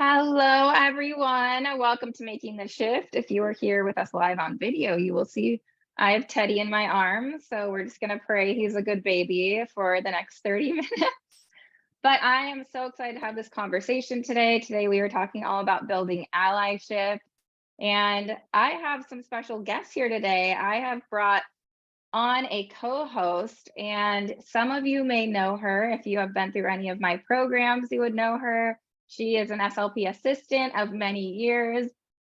Hello, everyone. Welcome to Making the Shift. If you are here with us live on video, you will see I have Teddy in my arms. So we're just going to pray he's a good baby for the next 30 minutes. But I am so excited to have this conversation today. Today, we are talking all about building allyship. And I have some special guests here today. I have brought on a co-host, and some of you may know her. If you have been through any of my programs, you would know her. She is an SLP assistant of many years,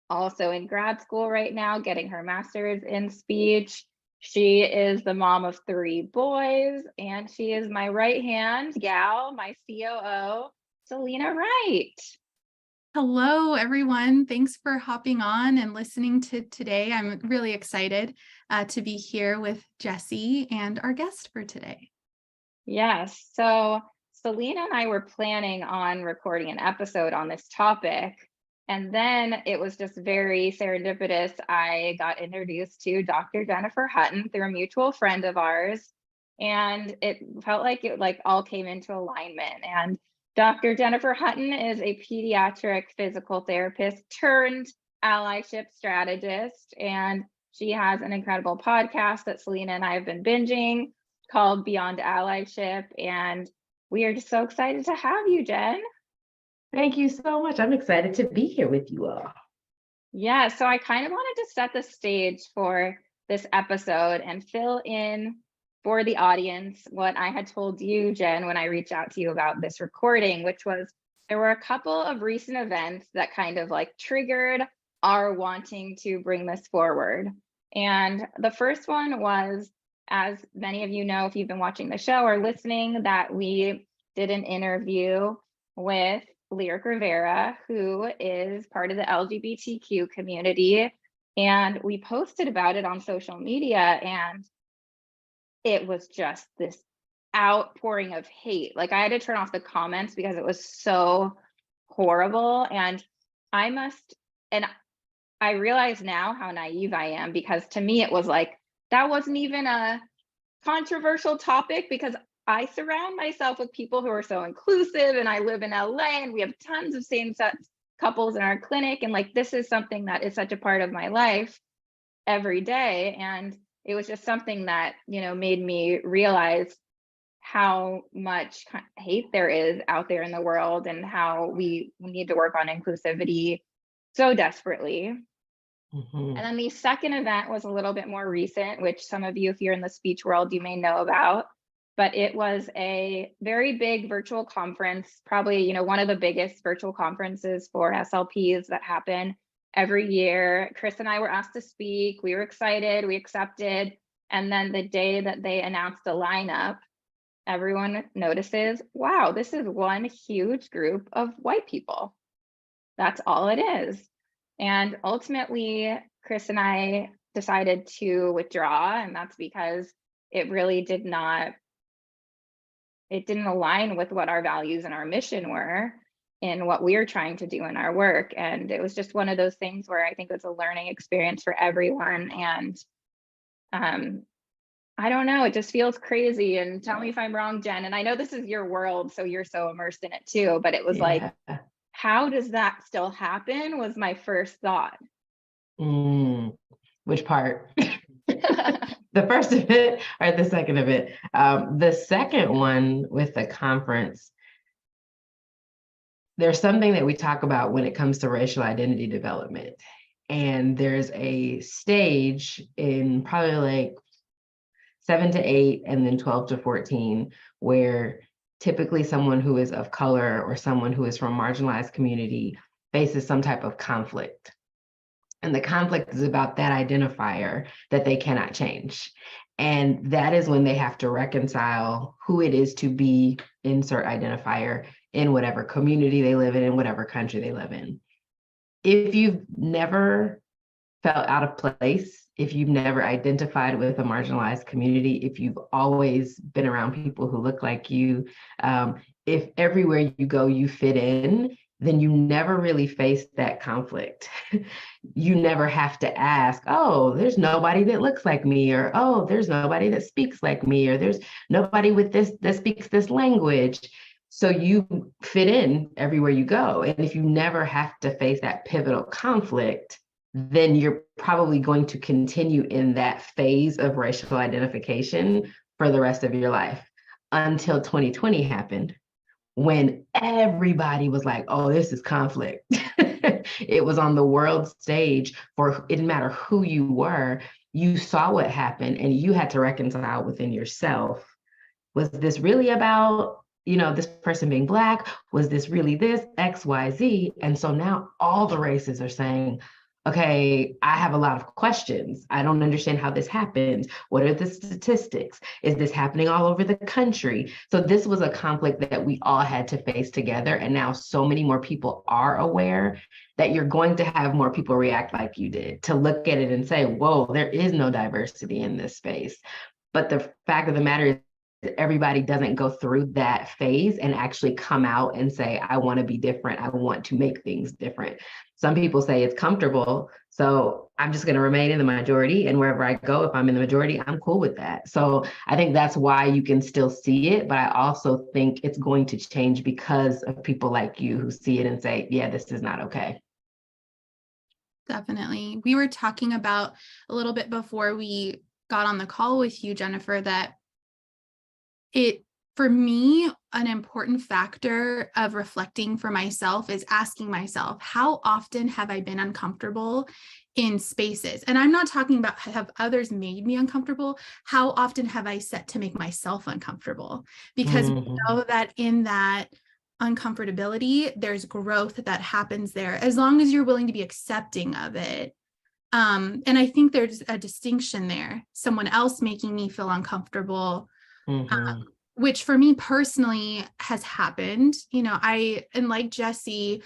also in grad school right now, getting her master's in speech. She is the mom of 3 boys, and she is my right-hand gal, my COO, Selena Wright. Hello, everyone. Thanks for hopping on and listening to today. I'm really excited to be here with Jessie and our guest for today. Yes. So Selena and I were planning on recording an episode on this topic. And then it was just very serendipitous. I got introduced to Dr. Jennifer Hutton through a mutual friend of ours. And it felt like it all came into alignment. And Dr. Jennifer Hutton is a pediatric physical therapist turned allyship strategist. And she has an incredible podcast that Selena and I have been binging called Beyond Allyship. And we are just so excited to have you, Jen. Thank you so much. I'm excited to be here with you all. Yeah, so I kind of wanted to set the stage for this episode and fill in for the audience what I had told you, Jen, when I reached out to you about this recording, which was there were a couple of recent events that kind of triggered our wanting to bring this forward. And the first one was, as many of you know, if you've been watching the show or listening, that we did an interview with Lyric Rivera, who is part of the LGBTQ community. And we posted about it on social media, and it was just this outpouring of hate. I had to turn off the comments because it was so horrible. And I realize now how naive I am, because to me, it was that wasn't even a controversial topic, because I surround myself with people who are so inclusive, and I live in LA, and we have tons of same-sex couples in our clinic. And this is something that is such a part of my life every day. And it was just something that, made me realize how much hate there is out there in the world, and how we need to work on inclusivity so desperately. And then the second event was a little bit more recent, which some of you, if you're in the speech world, you may know about. But it was a very big virtual conference, probably, one of the biggest virtual conferences for SLPs that happen every year. Chris and I were asked to speak. We were excited. We accepted. And then the day that they announced the lineup, everyone notices, wow, this is one huge group of white people. That's all it is. And ultimately, Chris and I decided to withdraw. And that's because it really didn't align with what our values and our mission were in what we were trying to do in our work. And it was just one of those things where I think it was a learning experience for everyone. And I don't know, it just feels crazy. And tell me if I'm wrong, Jen. And I know this is your world, so you're so immersed in it too, but it was how does that still happen was my first thought. Which part? The first of it or the second of it? The second one with the conference, there's something that we talk about when it comes to racial identity development. And there's a stage in probably 7 to 8 and then 12 to 14, where typically someone who is of color or someone who is from a marginalized community faces some type of conflict. And the conflict is about that identifier that they cannot change. And that is when they have to reconcile who it is to be insert identifier in whatever community they live in whatever country they live in. If you've never felt out of place, if you've never identified with a marginalized community, if you've always been around people who look like you, if everywhere you go you fit in, then you never really face that conflict. You never have to ask, oh, there's nobody that looks like me, or oh, there's nobody that speaks like me, or there's nobody with this that speaks this language. So you fit in everywhere you go. And if you never have to face that pivotal conflict, then you're probably going to continue in that phase of racial identification for the rest of your life until 2020 happened, when everybody was like, oh, this is conflict. It was on the world stage for, it didn't matter who you were, you saw what happened and you had to reconcile within yourself. Was this really about, this person being Black? Was this really this, X, Y, Z? And so now all the races are saying, okay, I have a lot of questions. I don't understand how this happens. What are the statistics? Is this happening all over the country? So this was a conflict that we all had to face together. And now so many more people are aware that you're going to have more people react like you did, to look at it and say, whoa, there is no diversity in this space. But the fact of the matter is, everybody doesn't go through that phase and actually come out and say, I want to be different. I want to make things different. Some people say it's comfortable, so I'm just going to remain in the majority. And wherever I go, if I'm in the majority, I'm cool with that. So I think that's why you can still see it. But I also think it's going to change because of people like you who see it and say, yeah, this is not okay. Definitely. We were talking about a little bit before we got on the call with you, Jennifer, that for me, an important factor of reflecting for myself is asking myself, how often have I been uncomfortable in spaces? And I'm not talking about have others made me uncomfortable. How often have I set to make myself uncomfortable? Because we know that in that uncomfortability, there's growth that happens there, as long as you're willing to be accepting of it. And I think there's a distinction there. Someone else making me feel uncomfortable, which for me personally has happened. And like Jessie,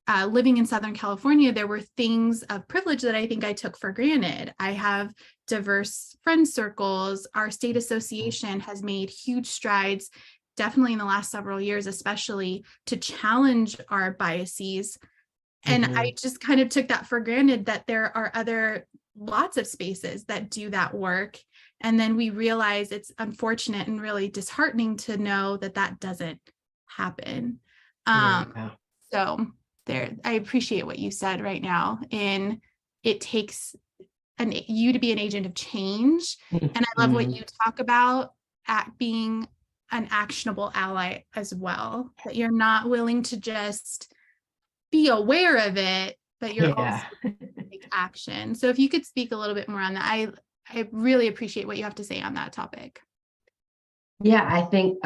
living in Southern California, there were things of privilege that I think I took for granted. I have diverse friend circles. Our state association has made huge strides, definitely in the last several years, especially to challenge our biases. And I just kind of took that for granted, that there are lots of spaces that do that work. And then we realize it's unfortunate and really disheartening to know that that doesn't happen. So I appreciate what you said right now. It takes you to be an agent of change. And I love what you talk about at being an actionable ally as well, that you're not willing to just be aware of it, but you're also take action. So if you could speak a little bit more on that, I really appreciate what you have to say on that topic. Yeah, I think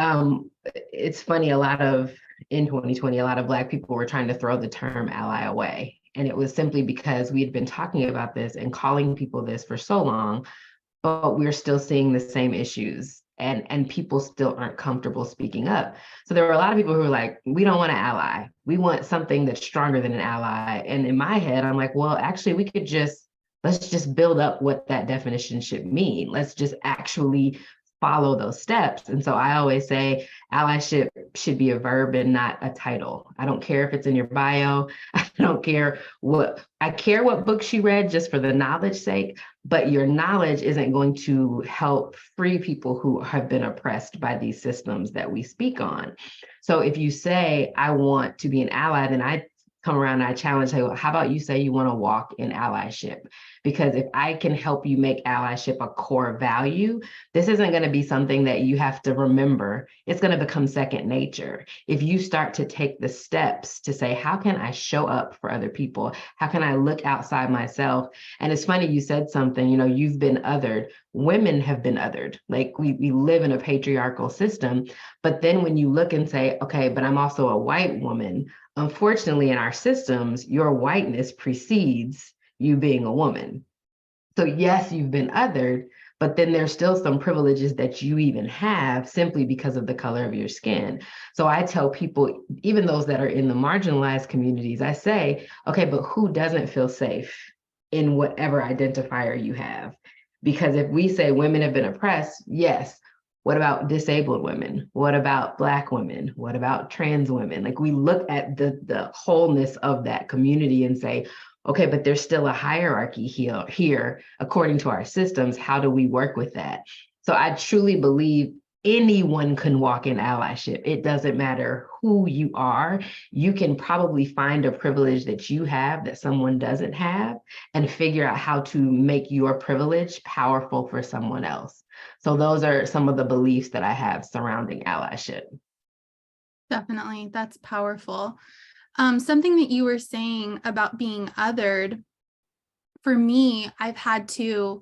it's funny, in 2020, a lot of Black people were trying to throw the term ally away. And it was simply because we had been talking about this and calling people this for so long, but we're still seeing the same issues. And people still aren't comfortable speaking up. So there were a lot of people who were like, we don't want an ally. We want something that's stronger than an ally. And in my head, I'm like, well, actually, let's just build up what that definition should mean. Let's just actually follow those steps. And so I always say allyship should be a verb and not a title. I don't care if it's in your bio. I care what books you read just for the knowledge sake, but your knowledge isn't going to help free people who have been oppressed by these systems that we speak on. So if you say, I want to be an ally, then I come around and I challenge, hey, well, how about you say you want to walk in allyship? Because if I can help you make allyship a core value, this isn't going to be something that you have to remember. It's going to become second nature. If you start to take the steps to say, how can I show up for other people? How can I look outside myself? And it's funny, you said something, you've been othered. Women have been othered. Like we live in a patriarchal system. But then when you look and say, okay, but I'm also a white woman, unfortunately, in our systems, your whiteness precedes you being a woman. So yes, you've been othered, but then there's still some privileges that you even have simply because of the color of your skin. So I tell people, even those that are in the marginalized communities, I say, okay, but who doesn't feel safe in whatever identifier you have? Because if we say women have been oppressed, yes, what about disabled women? What about Black women? What about trans women? Like we look at the wholeness of that community and say, okay, but there's still a hierarchy here according to our systems. How do we work with that? So I truly believe anyone can walk in allyship. It doesn't matter who you are. You can probably find a privilege that you have that someone doesn't have and figure out how to make your privilege powerful for someone else. So those are some of the beliefs that I have surrounding allyship. Definitely. That's powerful. Something that you were saying about being othered, for me, I've had to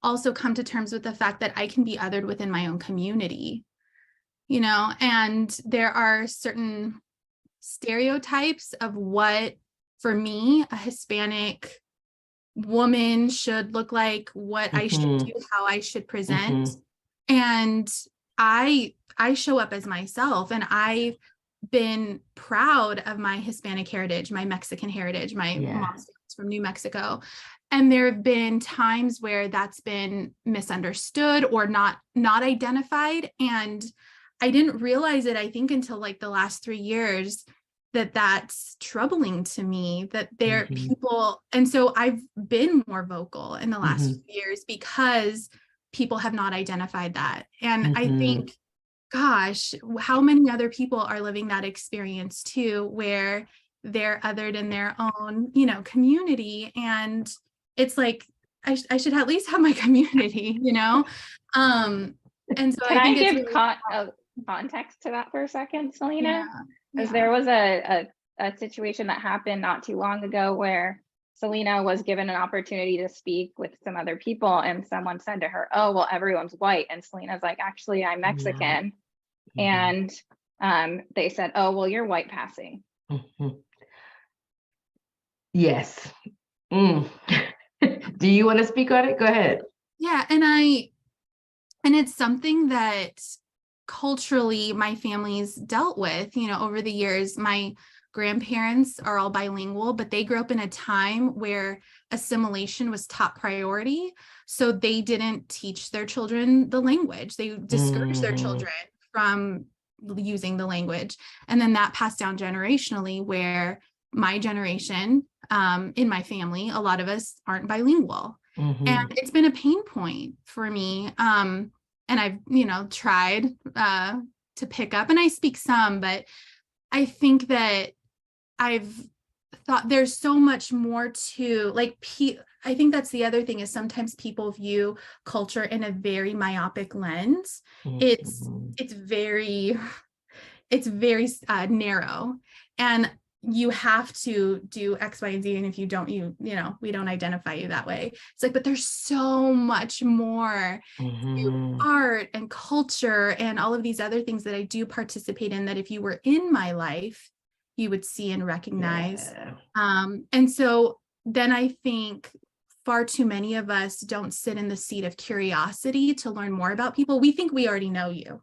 also come to terms with the fact that I can be othered within my own community, and there are certain stereotypes of what, for me, a Hispanic woman should look like, what I should do, how I should present. And I show up as myself, and I've been proud of my Hispanic heritage, my Mexican heritage. My mom's from New Mexico. And there have been times where that's been misunderstood or not identified. And I didn't realize it, I think, until like the last 3 years, that that's troubling to me, that there are people. And so I've been more vocal in the last few years because people have not identified that. And I think, gosh, how many other people are living that experience too, where they're othered in their own, community. And it's like, I should at least have my community, And so Can I think I it's give really context to that for a second, Selena? Because yeah. there was a situation that happened not too long ago where Selena was given an opportunity to speak with some other people, and someone said to her, "Oh, well, everyone's white." And Selena's like, "Actually, I'm Mexican." And they said, "Oh, well, you're white passing." Yes. Do you want to speak on it? Go ahead. Yeah. And it's something that culturally my family's dealt with, over the years. My grandparents are all bilingual, but they grew up in a time where assimilation was top priority. So they didn't teach their children the language. They discouraged their children from using the language. And then that passed down generationally, where my generation, in my family, a lot of us aren't bilingual. And it's been a pain point for me. And I've, tried to pick up, and I speak some, but I think that I've thought there's so much more to, like, I think that's the other thing, is sometimes people view culture in a very myopic lens. It's very narrow, and you have to do X, Y, and Z. And if you don't, we don't identify you that way. It's like, but there's so much more to art and culture and all of these other things that I do participate in, that if you were in my life, you would see and recognize. And so then I think far too many of us don't sit in the seat of curiosity to learn more about people. We think we already know you.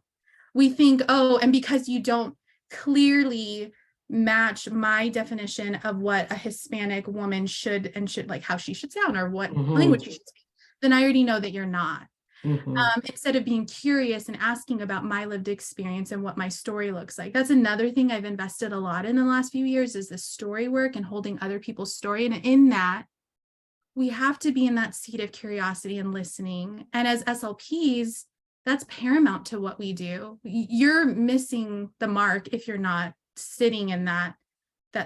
We think, oh, and because you don't clearly match my definition of what a Hispanic woman should like how she should sound, or what language she should speak, then I already know that you're not. Instead of being curious and asking about my lived experience and what my story looks like. That's another thing I've invested a lot in the last few years, is the story work and holding other people's story. And in that, we have to be in that seat of curiosity and listening. And as SLPs, that's paramount to what we do. You're missing the mark if you're not sitting in that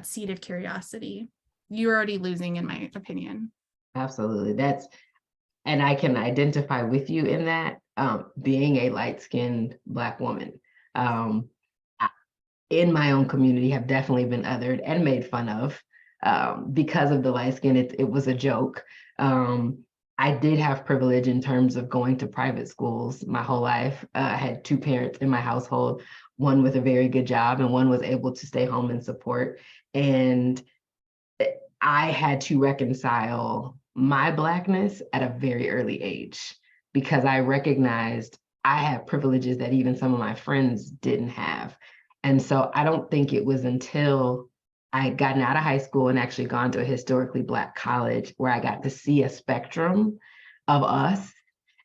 seat of curiosity. You're already losing, in my opinion. Absolutely. And I can identify with you in that, being a light-skinned Black woman. In my own community, have definitely been othered and made fun of because of the light skin. It was a joke. I did have privilege in terms of going to private schools my whole life. I had 2 parents in my household, one with a very good job and one was able to stay home and support. And I had to reconcile my Blackness at a very early age, because I recognized I had privileges that even some of my friends didn't have. And so I don't think it was until I had gotten out of high school and actually gone to a historically Black college where I got to see a spectrum of us.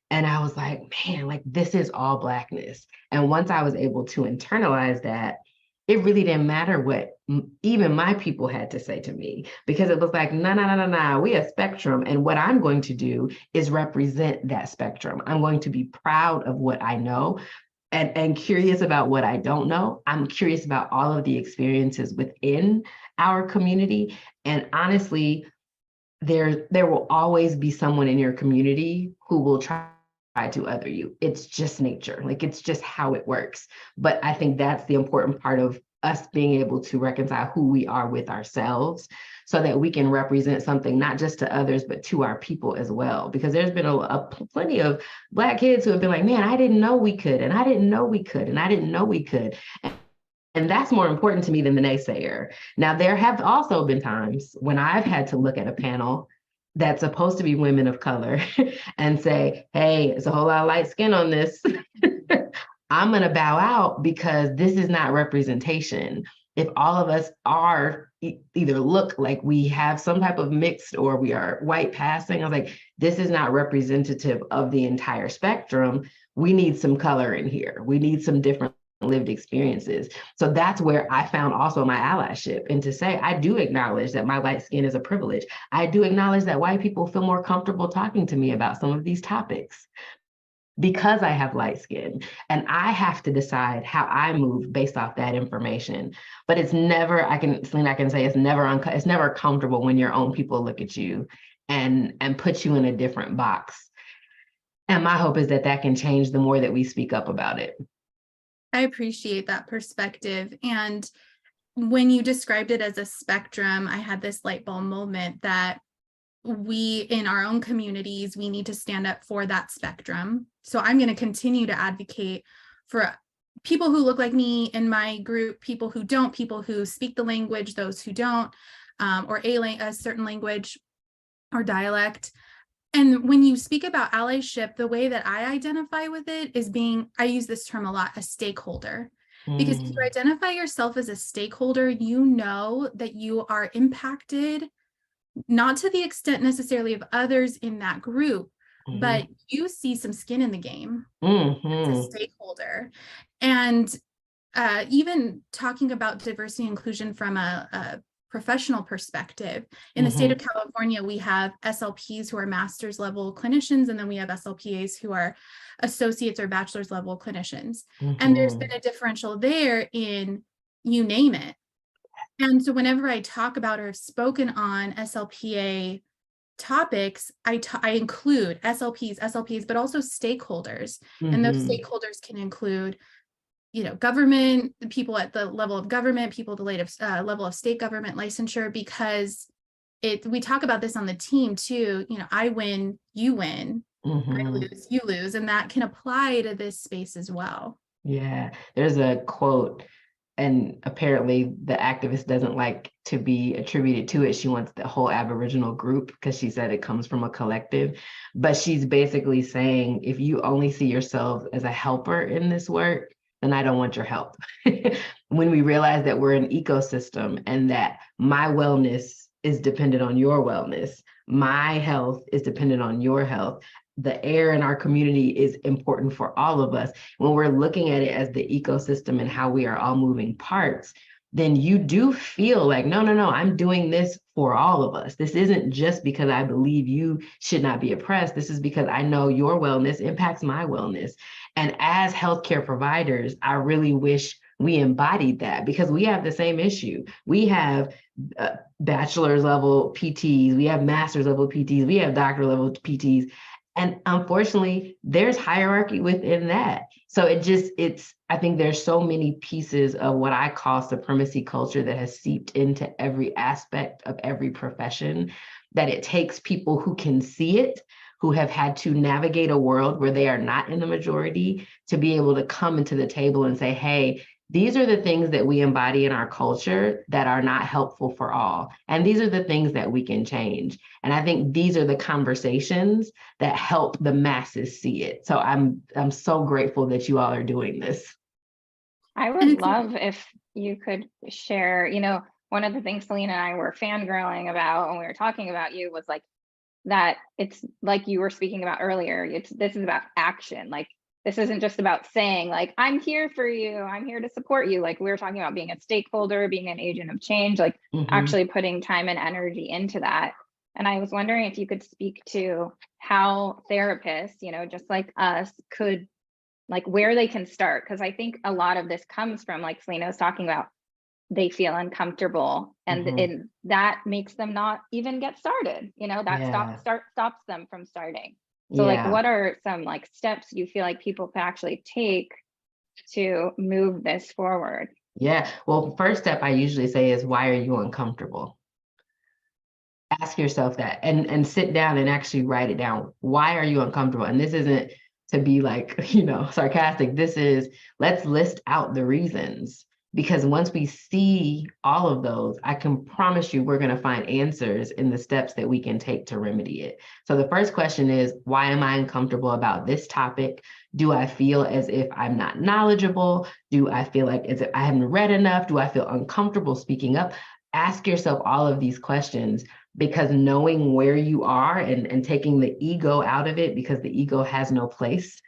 And I was like, man, like, this is all Blackness. And once I was able to internalize that, it really didn't matter what even my people had to say to me, because it was like, no, we a spectrum. And what I'm going to do is represent that spectrum. I'm going to be proud of what I know. and curious about what I don't know. I'm curious about all of the experiences within our community. And honestly, there will always be someone in your community who will try to other you. It's just nature. Like, it's just how it works. But I think that's the important part of us being able to reconcile who we are with ourselves, so that we can represent something not just to others, but to our people as well. Because there's been plenty of Black kids who have been like, man, I didn't know we could, and I didn't know we could, and I didn't know we could. And that's more important to me than the naysayer. Now, there have also been times when I've had to look at a panel that's supposed to be women of color and say, hey, it's a whole lot of light skin on this. I'm going to bow out, because this is not representation. If all of us are either look like we have some type of mixed, or we are white passing, I was like, this is not representative of the entire spectrum. We need some color in here. We need some different lived experiences. So that's where I found also my allyship, and to say, I do acknowledge that my light skin is a privilege. I do acknowledge that white people feel more comfortable talking to me about some of these topics because I have light skin, and I have to decide how I move based off that information. But it's never, I can say it's never comfortable when your own people look at you and put you in a different box. And my hope is that that can change the more that we speak up about it. I appreciate that perspective. And when you described it as a spectrum, I had this light bulb moment that we, in our own communities, we need to stand up for that spectrum. So I'm going to continue to advocate for people who look like me in my group, people who don't, people who speak the language, those who don't, or a certain language or dialect. And when you speak about allyship, the way that I identify with it is being, I use this term a lot, a stakeholder. Because if you identify yourself as a stakeholder, you know that you are impacted, not to the extent necessarily of others in that group, but you see some skin in the game as a stakeholder. And even talking about diversity and inclusion from a professional perspective, in the state of California, we have SLPs who are master's level clinicians, and then we have SLPAs who are associates or bachelor's level clinicians. And there's been a differential there in you name it. And so whenever I talk about or have spoken on SLPA topics, I include SLPs, but also stakeholders. And those stakeholders can include, government, people at the level of government, people at the level of state government licensure, because we talk about this on the team too. I win, you win, I lose, you lose, and that can apply to this space as well. Yeah, there's a quote, and apparently the activist doesn't like to be attributed to it. She wants the whole Aboriginal group, because she said it comes from a collective. But she's basically saying, if you only see yourself as a helper in this work, then I don't want your help. When we realize that we're an ecosystem, and that my wellness is dependent on your wellness, my health is dependent on your health, the air in our community is important for all of us. When we're looking at it as the ecosystem and how we are all moving parts, then you do feel like, no, I'm doing this for all of us. This isn't just because I believe you should not be oppressed. This is because I know your wellness impacts my wellness. And as healthcare providers, I really wish we embodied that, because we have the same issue. We have bachelor's level PTs, we have master's level PTs, we have doctor level PTs. And unfortunately, there's hierarchy within that. So I think there's so many pieces of what I call supremacy culture that has seeped into every aspect of every profession, that it takes people who can see it, who have had to navigate a world where they are not in the majority, to be able to come into the table and say, hey, these are the things that we embody in our culture that are not helpful for all. And these are the things that we can change. And I think these are the conversations that help the masses see it. So I'm so grateful that you all are doing this. I would love if you could share, one of the things Selena and I were fangirling about when we were talking about you was like that it's like you were speaking about earlier. This is about action. Like, this isn't just about saying like, I'm here for you, I'm here to support you. Like, we were talking about being a stakeholder, being an agent of change, like actually putting time and energy into that. And I was wondering if you could speak to how therapists, just like us, could like where they can start. Because I think a lot of this comes from, like Selena was talking about, they feel uncomfortable, and that makes them not even get started, that stops them from starting. So like, what are some like steps you feel like people can actually take to move this forward? Yeah. Well, first step I usually say is, why are you uncomfortable? Ask yourself that, and sit down and actually write it down. Why are you uncomfortable? And this isn't to be like, sarcastic. This is, let's list out the reasons. Because once we see all of those, I can promise you we're going to find answers in the steps that we can take to remedy it. So the first question is, why am I uncomfortable about this topic? Do I feel as if I'm not knowledgeable? Do I feel like as if I haven't read enough? Do I feel uncomfortable speaking up? Ask yourself all of these questions, because knowing where you are and taking the ego out of it, because the ego has no place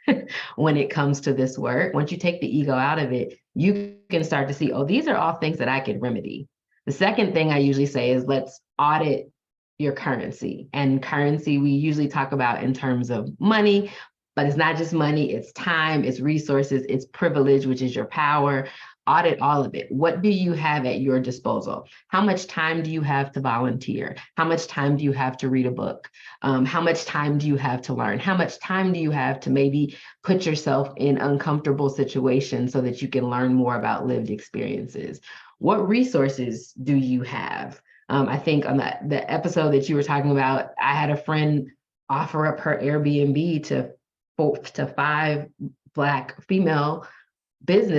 when it comes to this work. Once you take the ego out of it, you can start to see, oh, these are all things that I could remedy. The second thing I usually say is, let's audit your currency. And currency, we usually talk about in terms of money, but it's not just money, it's time, it's resources, it's privilege, which is your power. Audit all of it. What do you have at your disposal? How much time do you have to volunteer? How much time do you have to read a book? How much time do you have to learn? How much time do you have to maybe put yourself in uncomfortable situations so that you can learn more about lived experiences? What resources do you have? I think on the episode that you were talking about, I had a friend offer up her Airbnb to 5 Black female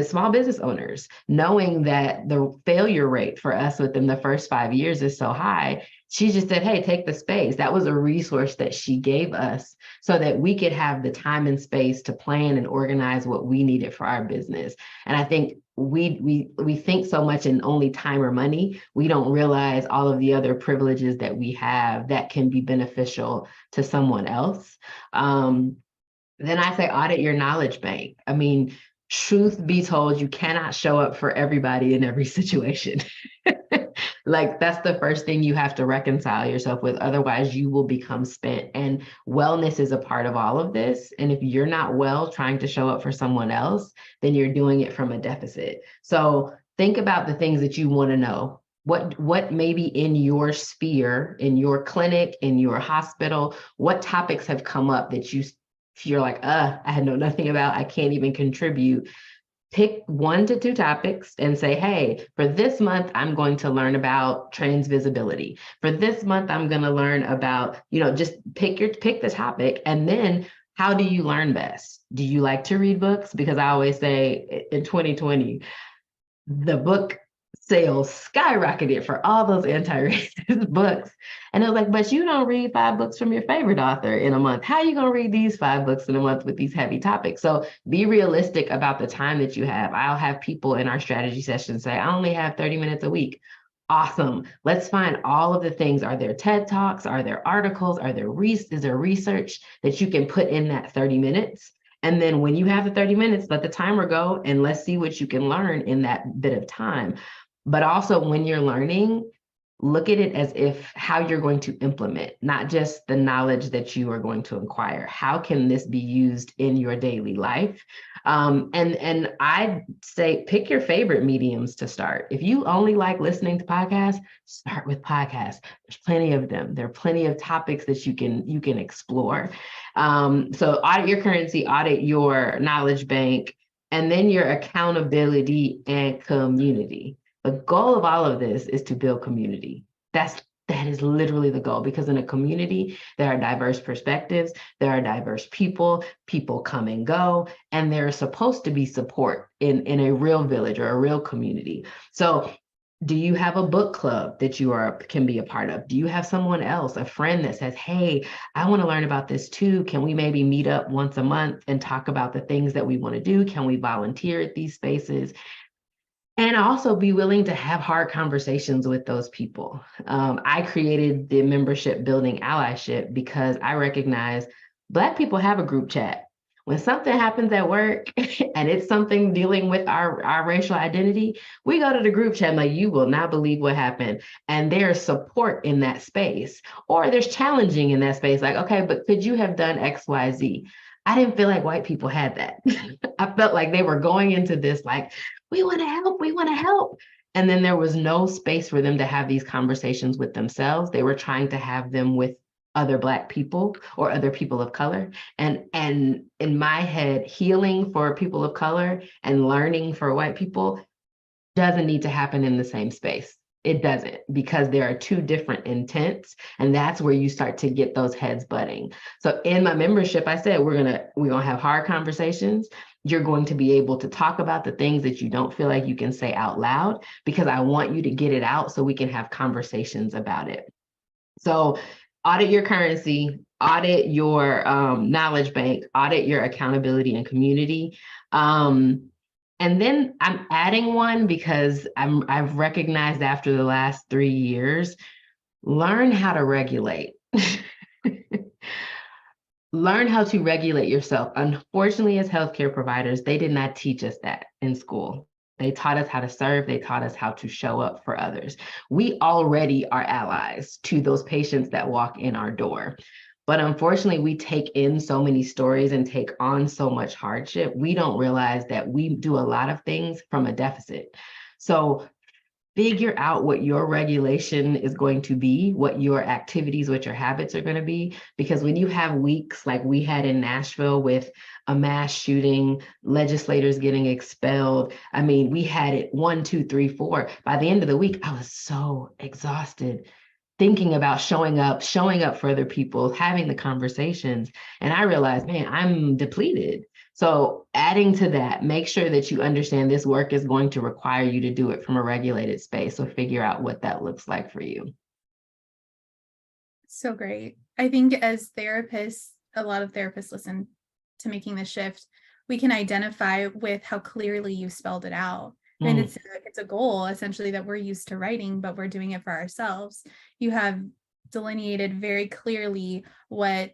small business owners, knowing that the failure rate for us within the first 5 years is so high. She just said, hey, take the space. That was a resource that she gave us so that we could have the time and space to plan and organize what we needed for our business. And I think we think so much in only time or money, we don't realize all of the other privileges that we have that can be beneficial to someone else. Then I say, audit your knowledge bank. I mean, truth be told, you cannot show up for everybody in every situation. Like, that's the first thing you have to reconcile yourself with. Otherwise, you will become spent. And wellness is a part of all of this. And if you're not well trying to show up for someone else, then you're doing it from a deficit. So think about the things that you want to know. What maybe in your sphere, in your clinic, in your hospital, what topics have come up that you're like, I had know nothing about, I can't even contribute. Pick 1 to 2 topics and say, hey, for this month, I'm going to learn about trans visibility. For this month, I'm going to learn about, just pick the topic. And then how do you learn best? Do you like to read books? Because I always say in 2020, the book sales skyrocketed for all those anti-racist books. And it was like, but you don't read 5 books from your favorite author in a month. How are you going to read these 5 books in a month with these heavy topics? So be realistic about the time that you have. I'll have people in our strategy sessions say, I only have 30 minutes a week. Awesome. Let's find all of the things. Are there TED Talks? Are there articles? Is there research that you can put in that 30 minutes? And then when you have the 30 minutes, let the timer go and let's see what you can learn in that bit of time. But also, when you're learning, look at it as if how you're going to implement, not just the knowledge that you are going to acquire. How can this be used in your daily life? And I'd say pick your favorite mediums to start. If you only like listening to podcasts, start with podcasts. There's plenty of them. There are plenty of topics that you can explore. So audit your currency, audit your knowledge bank, and then your accountability and community. The goal of all of this is to build community. That is literally the goal, because in a community, there are diverse perspectives, there are diverse people come and go, and there's supposed to be support in a real village or a real community. So do you have a book club that you can be a part of? Do you have someone else, a friend that says, hey, I want to learn about this too. Can we maybe meet up once a month and talk about the things that we want to do? Can we volunteer at these spaces? And also be willing to have hard conversations with those people. I created the membership building Allyship because I recognize Black people have a group chat. When something happens at work and it's something dealing with our racial identity, we go to the group chat like, you will not believe what happened. And there's support in that space, or there's challenging in that space. Like, okay, but could you have done X, Y, Z? I didn't feel like white people had that. I felt like they were going into this like, we want to help, we want to help. And then there was no space for them to have these conversations with themselves. They were trying to have them with other Black people or other people of color. And in my head, healing for people of color and learning for white people doesn't need to happen in the same space. It doesn't, because there are two different intents, and that's where you start to get those heads butting. So in my membership, I said we're gonna have hard conversations. You're going to be able to talk about the things that you don't feel like you can say out loud, because I want you to get it out so we can have conversations about it. So audit your currency, audit your knowledge bank, audit your accountability and community. And then I'm adding one because I've recognized after the last 3 years, learn how to regulate. Learn how to regulate yourself. Unfortunately, as healthcare providers, they did not teach us that in school. They taught us how to serve. They taught us how to show up for others. We already are allies to those patients that walk in our door. But unfortunately, we take in so many stories and take on so much hardship. We don't realize that we do a lot of things from a deficit. So figure out what your regulation is going to be, what your activities, what your habits are going to be. Because when you have weeks like we had in Nashville with a mass shooting, legislators getting expelled, I mean, we had it 1, 2, 3, 4. By the end of the week, I was so exhausted thinking about showing up for other people, having the conversations. And I realized, man, I'm depleted. So adding to that, make sure that you understand this work is going to require you to do it from a regulated space. So figure out what that looks like for you. So great. I think as therapists, a lot of therapists listen to Making the Shift. We can identify with how clearly you spelled it out. And it's a goal essentially that we're used to writing, but we're doing it for ourselves. You have delineated very clearly what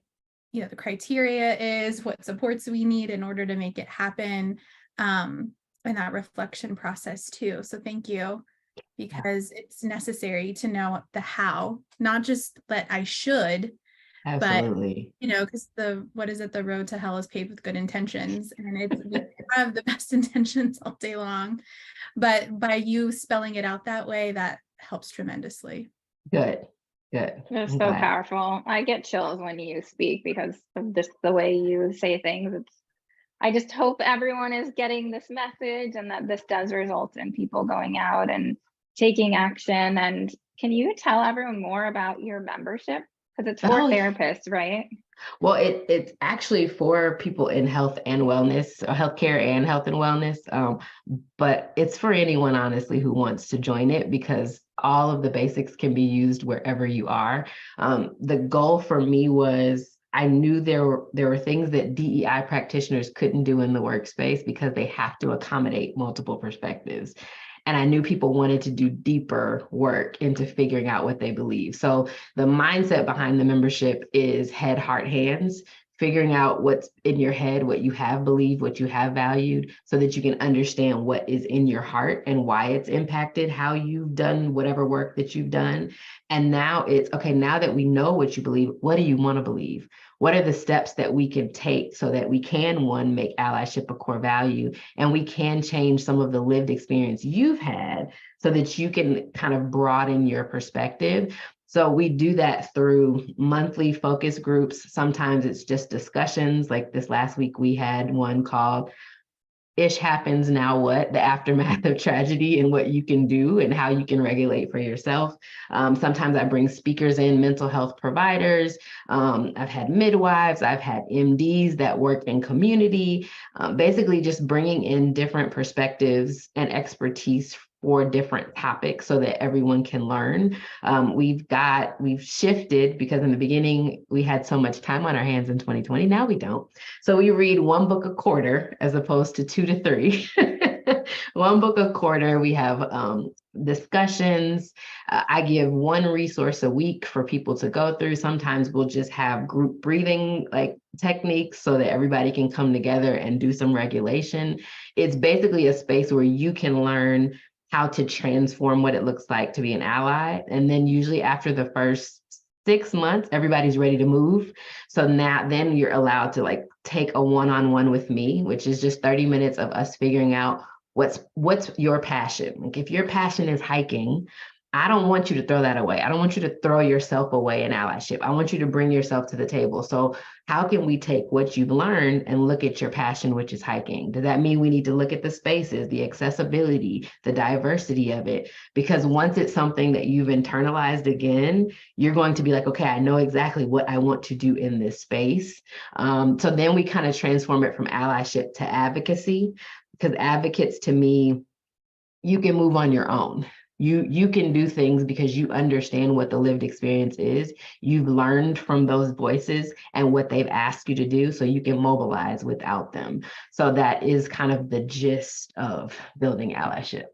the criteria is, what supports we need in order to make it happen, and that reflection process too. So thank you, because it's necessary to know the how, not just that I should. Absolutely. But because the road to hell is paved with good intentions, and we have the best intentions all day long, but by you spelling it out that way, that helps tremendously. Good. It's so powerful. I get chills when you speak because of just the way you say things. I just hope everyone is getting this message and that this does result in people going out and taking action. And can you tell everyone more about your membership? Because it's for therapists, right? Well, it's actually for people in health and wellness, or healthcare and health and wellness. But it's for anyone, honestly, who wants to join it, because all of the basics can be used wherever you are. The goal for me was, I knew there were things that DEI practitioners couldn't do in the workspace because they have to accommodate multiple perspectives. And I knew people wanted to do deeper work into figuring out what they believe. So the mindset behind the membership is head, heart, hands, figuring out what's in your head, what you have believed, what you have valued, so that you can understand what is in your heart and why it's impacted how you've done whatever work that you've done. And now it's, okay, now that we know what you believe, what do you want to believe? What are the steps that we can take so that we can, one, make allyship a core value, and we can change some of the lived experience you've had so that you can kind of broaden your perspective. So we do that through monthly focus groups. Sometimes it's just discussions. Like this last week, we had one called Ish Happens, Now What? The Aftermath of Tragedy and what you can do and how you can regulate for yourself. Sometimes I bring speakers in, mental health providers. I've had midwives. I've had MDs that work in community, basically just bringing in different perspectives and expertise for different topics so that everyone can learn. We've shifted, because in the beginning we had so much time on our hands in 2020. Now we don't. So we read one book a quarter as opposed to 2 to 3. One book a quarter. We have discussions. I give one resource a week for people to go through. Sometimes we'll just have group breathing techniques so that everybody can come together and do some regulation. It's basically a space where you can learn how to transform what it looks like to be an ally. And then usually after the first 6 months, everybody's ready to move. So now then you're allowed to like take a one-on-one with me, which is just 30 minutes of us figuring out what's your passion. Like if your passion is hiking, I don't want you to throw that away. I don't want you to throw yourself away in allyship. I want you to bring yourself to the table. So how can we take what you've learned and look at your passion, which is hiking? Does that mean we need to look at the spaces, the accessibility, the diversity of it? Because once it's something that you've internalized again, you're going to be like, okay, I know exactly what I want to do in this space. So then we kind of transform it from allyship to advocacy, because advocates to me, you can move on your own. You can do things because you understand what the lived experience is. You've learned from those voices and what they've asked you to do, so you can mobilize without them. So that is kind of the gist of building allyship.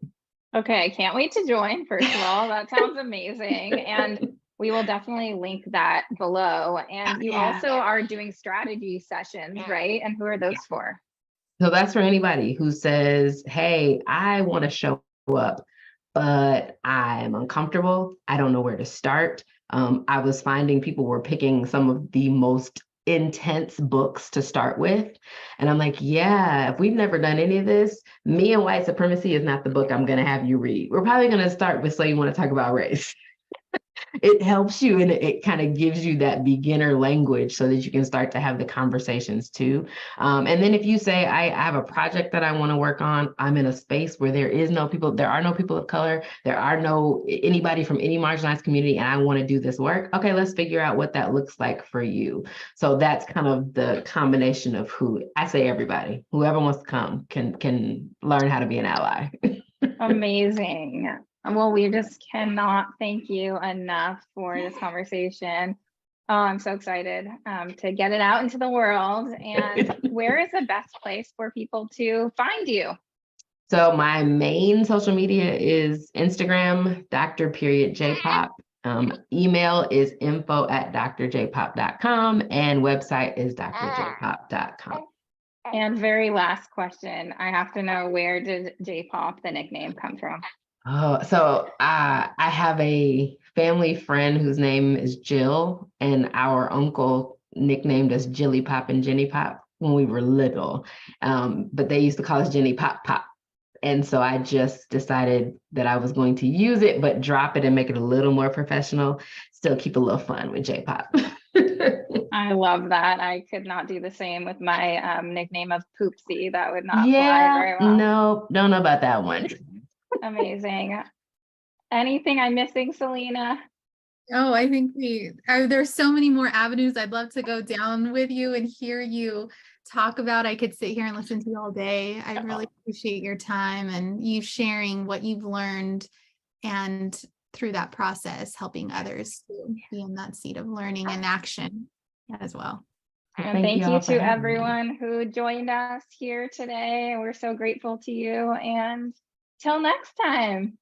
Okay, I can't wait to join, first of all. That sounds amazing. And we will definitely link that below. And you also are doing strategy sessions, right? And who are those for? So that's for anybody who says, hey, I want to show up, but I'm uncomfortable. I don't know where to start. I was finding people were picking some of the most intense books to start with. And I'm like, yeah, if we've never done any of this, Me and White Supremacy is not the book I'm going to have you read. We're probably going to start with So You Want to Talk About Race. It helps you, and it kind of gives you that beginner language so that you can start to have the conversations too. And then if you say, I have a project that I want to work on, I'm in a space where there are no people of color, there are no anybody from any marginalized community, and I want to do this work. Okay, let's figure out what that looks like for you. So that's kind of the combination of who I say everybody, whoever wants to come can learn how to be an ally. Amazing. Well, we just cannot thank you enough for this conversation. Oh, I'm so excited to get it out into the world. And where is the best place for people to find you? So my main social media is Instagram, Dr.Jpop. Email is info@drjpop.com, and website is drjpop.com. And very last question, I have to know, where did J-pop, the nickname, come from? Oh, so I have a family friend whose name is Jill, and our uncle nicknamed us Jilly Pop and Jenny Pop when we were little. But they used to call us Jenny Pop Pop. And so I just decided that I was going to use it, but drop it and make it a little more professional, still keep a little fun with J-pop. I love that. I could not do the same with my nickname of Poopsie. That would not fly very well. No, don't know about that one. Amazing. Anything I'm missing, Selena? Oh, I think there's so many more avenues I'd love to go down with you and hear you talk about. I could sit here and listen to you all day. I really appreciate your time and you sharing what you've learned, and through that process, helping others to be in that seat of learning and action as well. And thank you to everyone who joined us here today. We're so grateful to you, and till next time.